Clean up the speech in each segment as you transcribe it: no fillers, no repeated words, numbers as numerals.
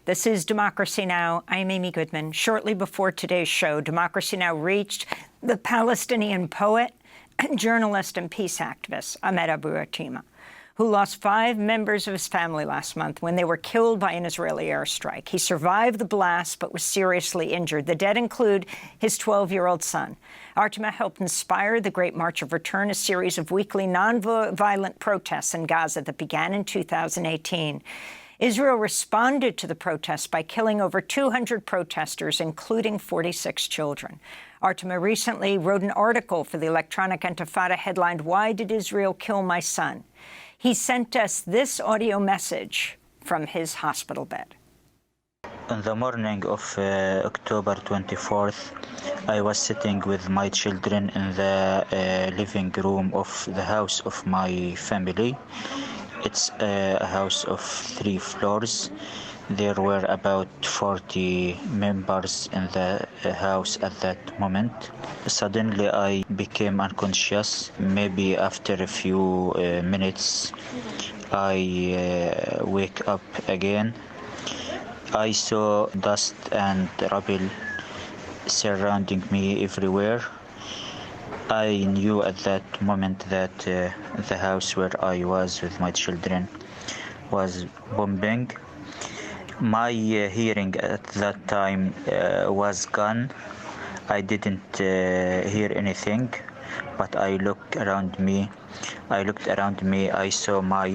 This is Democracy Now! I'm Amy Goodman. Shortly before today's show, Democracy Now! Reached the Palestinian poet, journalist and peace activist Ahmed Abu Artema, who lost 5 members of his family last month when they were killed by an Israeli airstrike. He survived the blast but was seriously injured. The dead include his 12-year-old son. Artema helped inspire the Great March of Return, a series of weekly nonviolent protests in Gaza that began in 2018. Israel responded to the protests by killing over 200 protesters, including 46 children. Artema recently wrote an article for the Electronic Intifada headlined, "Why Did Israel Kill My Son?" He sent us this audio message from his hospital bed. On the morning of October 24th, I was sitting with my children in the living room of the house of my family. It's a house of 3 floors. There were about 40 members in the house at that moment. Suddenly I became unconscious. Maybe after a few minutes I wake up again. I saw dust and rubble surrounding me everywhere. I knew at that moment that the house where I was with my children was bombing. My hearing at that time was gone. I didn't hear anything, but I looked around me. I saw my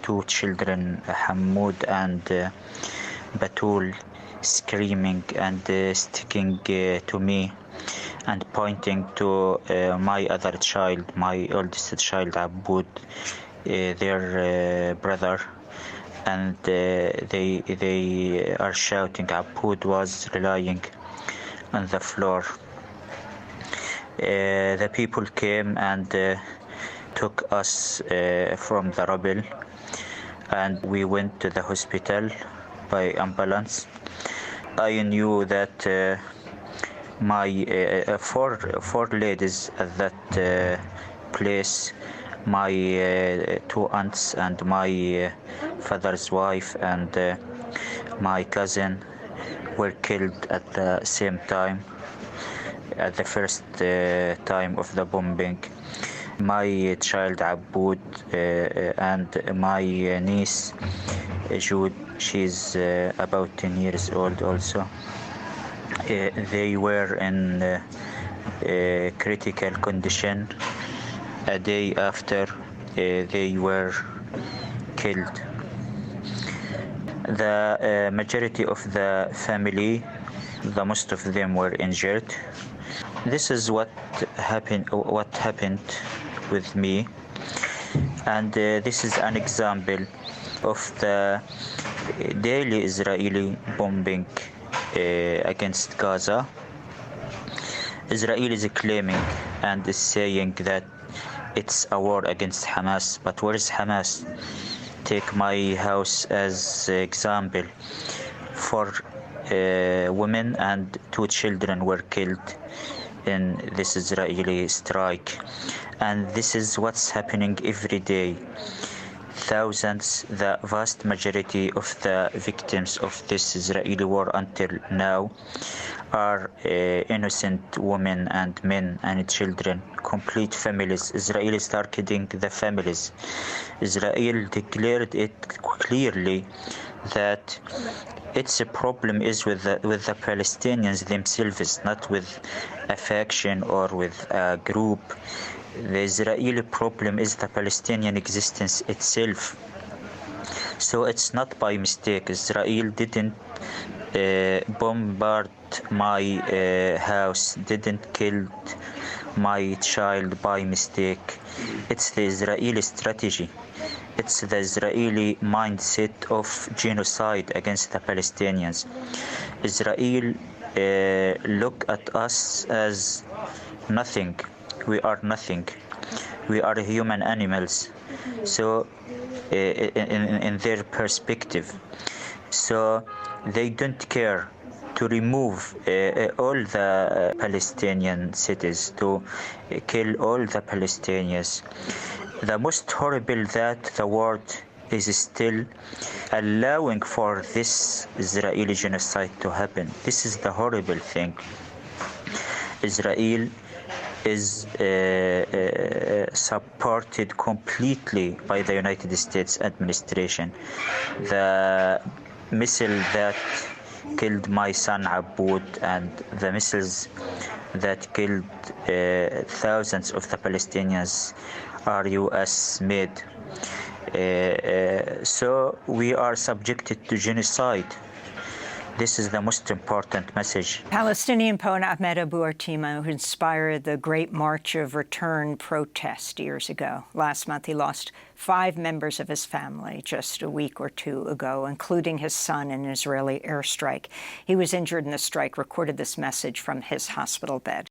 2 children, Hamoud and Batul, screaming and sticking to me and pointing to my other child, my oldest child, Aboud, their brother, and they are shouting. Aboud was lying on the floor. The people came and took us from the rubble, and we went to the hospital by ambulance. I knew that my 4 ladies at that place, my 2 aunts and my father's wife and my cousin were killed at the same time, at the first time of the bombing. My child Aboud and my niece Jude, she's about 10 years old also. They were in critical condition a day after they were killed. The majority of the family, the most of them were injured. This is what happened with me, and this is an example of the daily Israeli bombing against Gaza. Israel is claiming and is saying that it's a war against Hamas, but where is Hamas? Take my house as example. 4 women and 2 children were killed in this Israeli strike, and this is what's happening every day. Thousands, the vast majority of the victims of this Israeli war until now are innocent women and men and children, complete families. Israel started killing the families. Israel declared it clearly that its problem is with the Palestinians themselves, not with a faction or with a group. The Israeli problem is the Palestinian existence itself. So it's not by mistake. Israel didn't bombard my house, didn't kill my child by mistake. It's the Israeli strategy. It's the Israeli mindset of genocide against the Palestinians. Israel look at us as nothing. We are nothing. We are human animals. So in their perspective, so they don't care to remove all the Palestinian cities, to kill all the Palestinians. The most horrible that the world is still allowing for this Israeli genocide to happen. This is the horrible thing. Israel is supported completely by the United States administration. The missile that killed my son Aboud and the missiles that killed thousands of the Palestinians are US made. So we are subjected to genocide. This is the most important message. Palestinian poet Ahmed Abu Artema, who inspired the Great March of Return protest years ago. Last month, he lost 5 members of his family just a week or 2 ago, including his son in an Israeli airstrike. He was injured in the strike, recorded this message from his hospital bed.